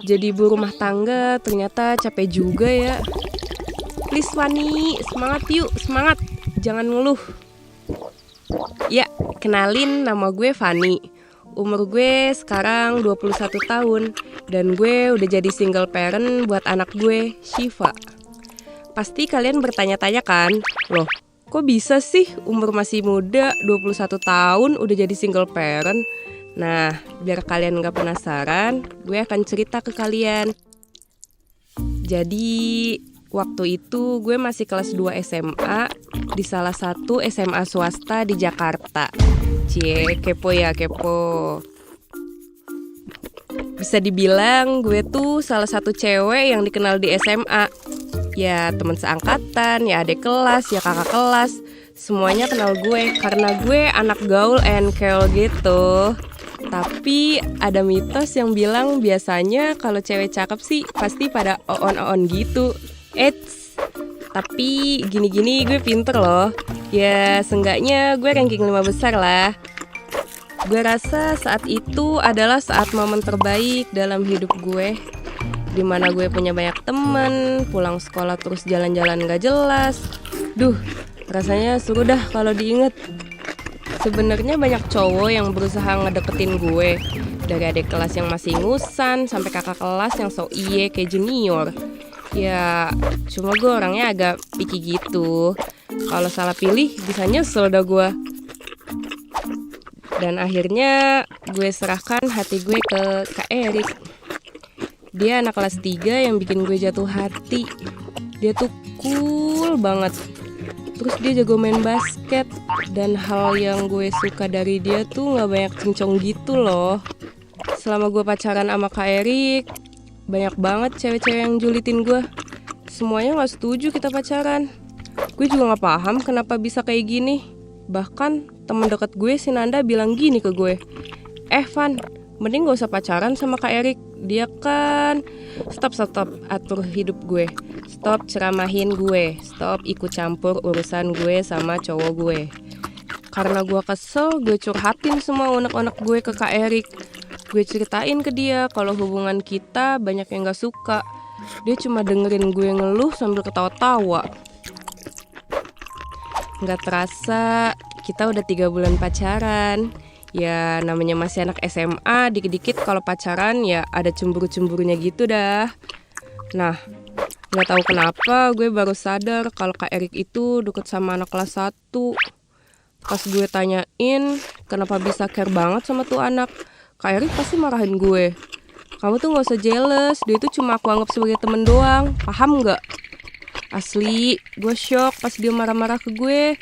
Jadi ibu rumah tangga ternyata capek juga ya. Please Fani, semangat yuk, semangat. Jangan ngeluh. Ya, kenalin nama gue Fani. Umur gue sekarang 21 tahun. Dan gue udah jadi single parent buat anak gue, Shiva. Pasti kalian bertanya-tanya kan, loh kok bisa sih umur masih muda 21 tahun udah jadi single parent? Nah, biar kalian gak penasaran, gue akan cerita ke kalian. Jadi, waktu itu gue masih kelas 2 SMA di salah satu SMA swasta di Jakarta. Cie, kepo ya, kepo. Bisa dibilang gue tuh salah satu cewek yang dikenal di SMA. Ya teman seangkatan, ya adik kelas, ya kakak kelas. Semuanya kenal gue karena gue anak gaul and cool gitu. Tapi ada mitos yang bilang biasanya kalau cewek cakep sih pasti pada on gitu. Eits, tapi gini-gini gue pinter loh. Ya seenggaknya gue ranking 5 besar lah. Gue rasa saat itu adalah saat momen terbaik dalam hidup gue, dimana gue punya banyak temen, pulang sekolah terus jalan-jalan gak jelas. Duh, rasanya seru dah kalau diinget. Sebenarnya banyak cowok yang berusaha ngedeketin gue, dari adik kelas yang masih ngusan sampai kakak kelas yang so iye kayak junior. Ya, cuma gue orangnya agak picky gitu. Kalau salah pilih bisa nyesel dah gue. Dan akhirnya gue serahkan hati gue ke Kak Erik. Dia anak kelas 3 yang bikin gue jatuh hati. Dia tuh cool banget. Terus dia jago main basket. Dan hal yang gue suka dari dia tuh gak banyak cincong gitu loh. Selama gue pacaran sama Kak Erik, banyak banget cewek-cewek yang julitin gue. Semuanya gak setuju kita pacaran. Gue juga gak paham kenapa bisa kayak gini. Bahkan temen deket gue si Nanda bilang gini ke gue, Van, mending gak usah pacaran sama Kak Erik. Dia kan Stop atur hidup gue. Stop ceramahin gue. Stop ikut campur urusan gue sama cowok gue. Karena gue kesel, gue curhatin semua unek-unek gue ke Kak Erik. Gue ceritain ke dia kalau hubungan kita banyak yang gak suka. Dia cuma dengerin gue ngeluh sambil ketawa-tawa. Gak terasa kita udah 3 bulan pacaran. Ya namanya masih anak SMA, dikit-dikit kalau pacaran ya ada cemburu-cemburunya gitu dah. Nah, gak tahu kenapa gue baru sadar kalau Kak Erik itu deket sama anak kelas 1. Pas gue tanyain kenapa bisa care banget sama tuh anak, Kak Erik pasti marahin gue. Kamu tuh gak usah jealous, dia itu cuma aku anggap sebagai temen doang, paham gak? Asli, gue shock pas dia marah-marah ke gue.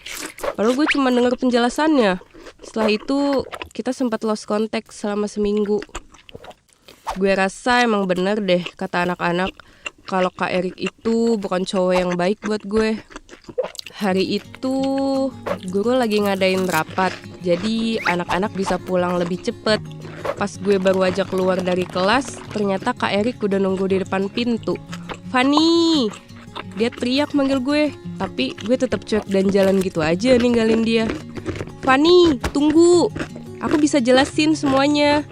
Padahal gue cuma denger penjelasannya. Setelah itu kita sempat lost contact selama seminggu. Gue rasa emang bener deh kata anak-anak kalau Kak Erik itu bukan cowok yang baik buat gue. Hari itu guru lagi ngadain rapat, jadi anak-anak bisa pulang lebih cepet. Pas gue baru aja keluar dari kelas, ternyata Kak Erik udah nunggu di depan pintu. Fani! Dia teriak manggil gue, tapi gue tetap cuek dan jalan gitu aja ninggalin dia. Fani, tunggu. Aku bisa jelasin semuanya.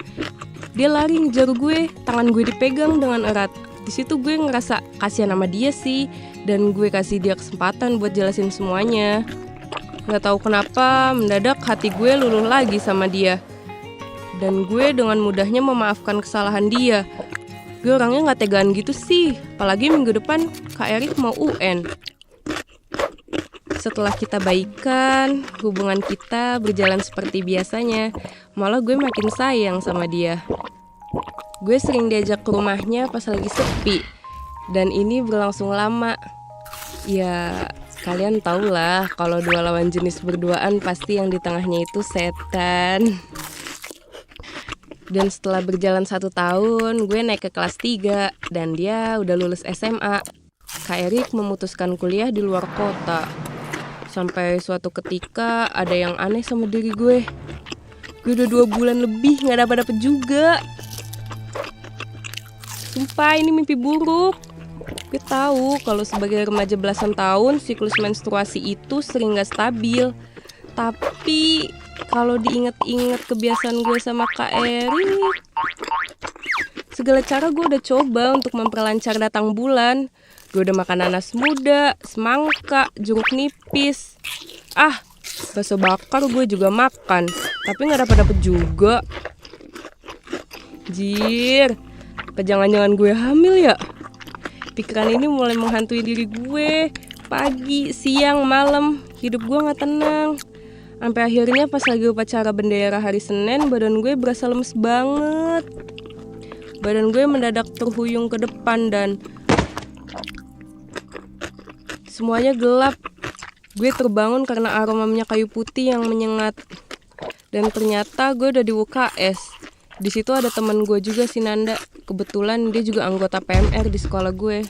Dia lari ngejar gue, tangan gue dipegang dengan erat. Di situ gue ngerasa kasihan sama dia sih, dan gue kasih dia kesempatan buat jelasin semuanya. Gak tahu kenapa mendadak hati gue luluh lagi sama dia. Dan gue dengan mudahnya memaafkan kesalahan dia. Gue orangnya gak tegaan gitu sih, apalagi minggu depan Kak Erik mau UN. Setelah kita baikan, hubungan kita berjalan seperti biasanya. Malah gue makin sayang sama dia. Gue sering diajak ke rumahnya pas lagi sepi. Dan ini berlangsung lama. Ya, kalian tau lah kalau dua lawan jenis berduaan pasti yang di tengahnya itu setan. Dan setelah berjalan 1 tahun, gue naik ke kelas 3 dan dia udah lulus SMA. Kak Erik memutuskan kuliah di luar kota. Sampai suatu ketika ada yang aneh sama diri gue. Gue udah 2 bulan lebih gak dapet juga. Sumpah ini mimpi buruk. Gue tahu kalau sebagai remaja belasan tahun siklus menstruasi itu sering gak stabil. Tapi kalau diinget-inget kebiasaan gue sama Kak Erik, segala cara gue udah coba untuk memperlancar datang bulan. Gue udah makan nanas muda, semangka, jeruk nipis. Bakso bakar gue juga makan, tapi gak dapet juga. Jir, apa jangan-jangan gue hamil ya? Pikiran ini mulai menghantui diri gue. Pagi, siang, malam, hidup gue gak tenang. Sampai akhirnya pas lagi upacara bendera hari Senin, badan gue berasa lemes banget. Badan gue mendadak terhuyung ke depan dan semuanya gelap. Gue terbangun karena aroma minyak kayu putih yang menyengat. Dan ternyata gue udah di UKS. Di situ ada teman gue juga, si Nanda. Kebetulan dia juga anggota PMR di sekolah gue.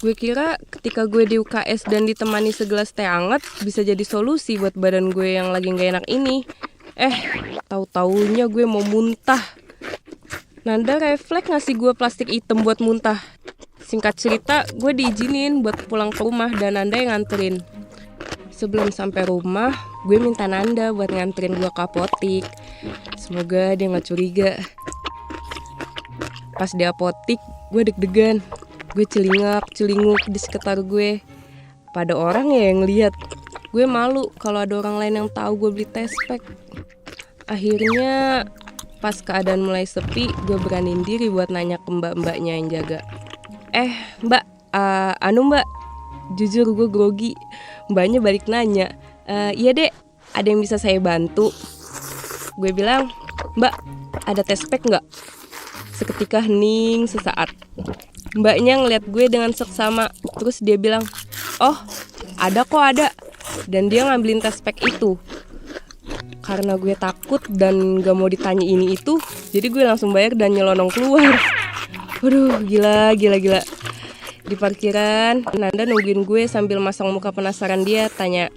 Gue kira ketika gue di UKS dan ditemani segelas teh hangat bisa jadi solusi buat badan gue yang lagi gak enak ini. Tahu-taunya gue mau muntah. Nanda refleks ngasih gue plastik hitam buat muntah. Singkat cerita, gue diizinin buat pulang ke rumah dan Nanda yang nganterin. Sebelum sampai rumah, gue minta Nanda buat nganterin gue ke apotik. Semoga dia gak curiga. Pas di apotik, gue deg-degan. Gue celinguk di sekitar gue. Pada orang ya yang lihat. Gue malu kalau ada orang lain yang tahu gue beli tespek. Akhirnya pas keadaan mulai sepi, gue beraniin diri buat nanya ke mbak-mbaknya yang jaga. Mbak, mbak, jujur gue grogi. Mbaknya balik nanya, iya dek, ada yang bisa saya bantu? Gue bilang, mbak, ada tespek gak? Seketika hening sesaat. Mbaknya ngeliat gue dengan seksama. Terus dia bilang, oh ada kok ada. Dan dia ngambilin tespek itu. Karena gue takut dan gak mau ditanya ini itu, jadi gue langsung bayar dan nyelonong keluar. Waduh, gila. Di parkiran, Nanda nungguin gue sambil masang muka penasaran. Dia tanya,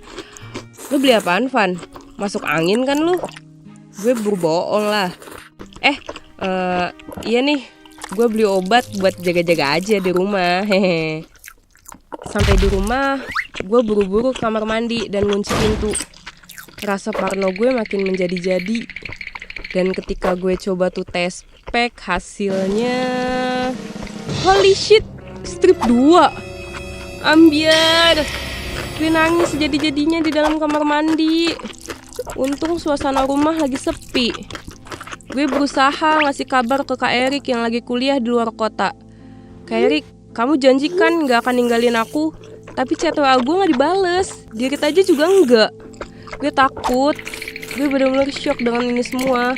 lu beli apaan, Van? Masuk angin kan lu? Gue berbohong lah. Iya nih, gue beli obat buat jaga-jaga aja di rumah. Hehe. Sampai di rumah, gue buru-buru ke kamar mandi dan ngunci pintu. Rasa parno gue makin menjadi-jadi. Dan ketika gue coba tuh tes pack, hasilnya holy shit, strip 2. Ambiar. Gue nangis jadi-jadinya di dalam kamar mandi. Untung suasana rumah lagi sepi. Gue berusaha ngasih kabar ke Kak Erik yang lagi kuliah di luar kota. Kak Erik, kamu janjikan gak akan ninggalin aku? Tapi chat WA gue gak dibales. Dirit aja juga enggak. Gue takut. Gue bener-bener shock dengan ini semua.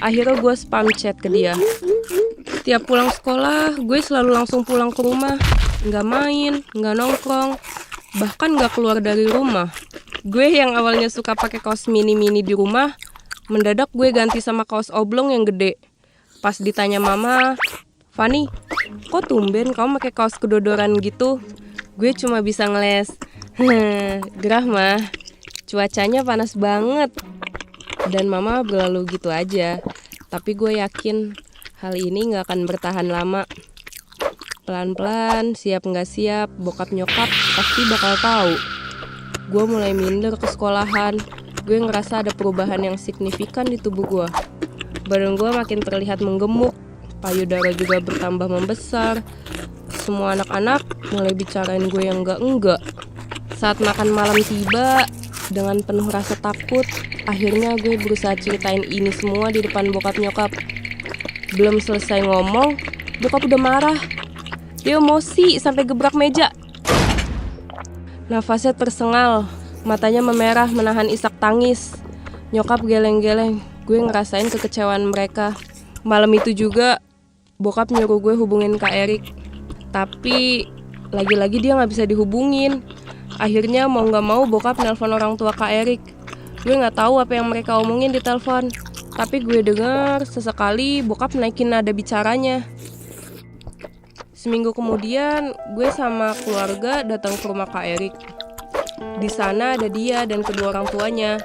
Akhirnya gue spam chat ke dia. Tiap pulang sekolah, gue selalu langsung pulang ke rumah. Gak main, gak nongkrong, bahkan gak keluar dari rumah. Gue yang awalnya suka pakai kaos mini-mini di rumah, mendadak gue ganti sama kaos oblong yang gede. Pas ditanya mama, Fani, kok tumben kamu pakai kaos kedodoran gitu? Gue cuma bisa ngeles. Gerah mah, cuacanya panas banget. Dan mama berlalu gitu aja. Tapi gue yakin hal ini gak akan bertahan lama. Pelan-pelan, siap gak siap, bokap nyokap pasti bakal tahu. Gue mulai minder ke sekolahan. Gue ngerasa ada perubahan yang signifikan di tubuh gue. Badan gue makin terlihat menggemuk, payudara juga bertambah membesar. Semua anak-anak mulai bicarain gue yang enggak. Saat makan malam tiba, dengan penuh rasa takut, akhirnya gue berusaha ceritain ini semua di depan bokap nyokap. Belum selesai ngomong, bokap udah marah. Dia emosi sampai gebrak meja. Nafasnya tersengal, matanya memerah menahan isak tangis. Nyokap geleng-geleng, gue ngerasain kekecewaan mereka. Malam itu juga, bokap nyuruh gue hubungin Kak Erik. Tapi, lagi-lagi dia gak bisa dihubungin. Akhirnya mau gak mau bokap nelpon orang tua Kak Erik. Gue gak tahu apa yang mereka omongin di telepon. Tapi gue dengar sesekali bokap naikin nada bicaranya. Seminggu kemudian, gue sama keluarga datang ke rumah Kak Erik. Di sana ada dia dan kedua orang tuanya.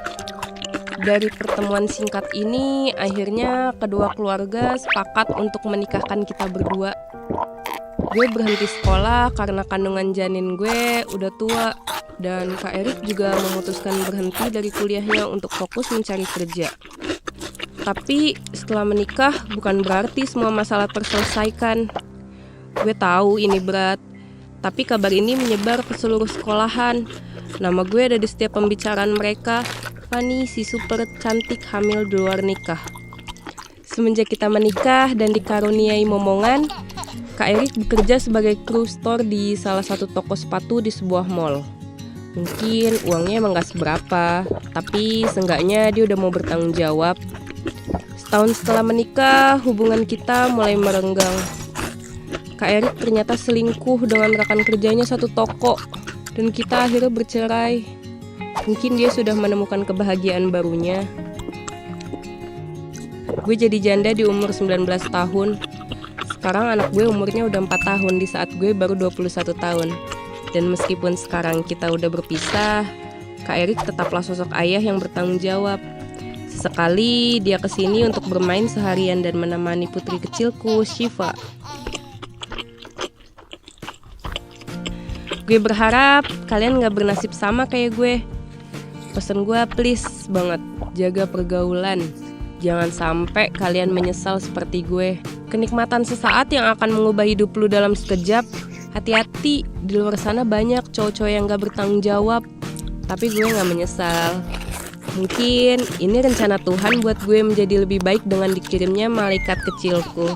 Dari pertemuan singkat ini, akhirnya kedua keluarga sepakat untuk menikahkan kita berdua. Gue berhenti sekolah karena kandungan janin gue udah tua. Dan Kak Erik juga memutuskan berhenti dari kuliahnya untuk fokus mencari kerja. Tapi setelah menikah bukan berarti semua masalah terselesaikan. Gue tahu ini berat, tapi kabar ini menyebar ke seluruh sekolahan. Nama gue ada di setiap pembicaraan mereka. Fanny si super cantik hamil di luar nikah. Semenjak kita menikah dan dikaruniai momongan, Kak Erik bekerja sebagai kru store di salah satu toko sepatu di sebuah mall. Mungkin uangnya emang gak seberapa, tapi seenggaknya dia udah mau bertanggung jawab. Setahun setelah menikah, hubungan kita mulai merenggang. Kak Erik ternyata selingkuh dengan rekan kerjanya satu toko, dan kita akhirnya bercerai. Mungkin dia sudah menemukan kebahagiaan barunya. Gue jadi janda di umur 19 tahun. Sekarang anak gue umurnya udah 4 tahun di saat gue baru 21 tahun. Dan meskipun sekarang kita udah berpisah, Kak Erik tetaplah sosok ayah yang bertanggung jawab. Sesekali dia kesini untuk bermain seharian dan menemani putri kecilku, Shiva. Gue berharap kalian gak bernasib sama kayak gue. Pesan gue please banget, jaga pergaulan. Jangan sampai kalian menyesal seperti gue. Kenikmatan sesaat yang akan mengubah hidup lu dalam sekejap. Hati-hati, di luar sana banyak cowok-cowok yang gak bertanggung jawab. Tapi gue gak menyesal. Mungkin ini rencana Tuhan buat gue menjadi lebih baik dengan dikirimnya malaikat kecilku.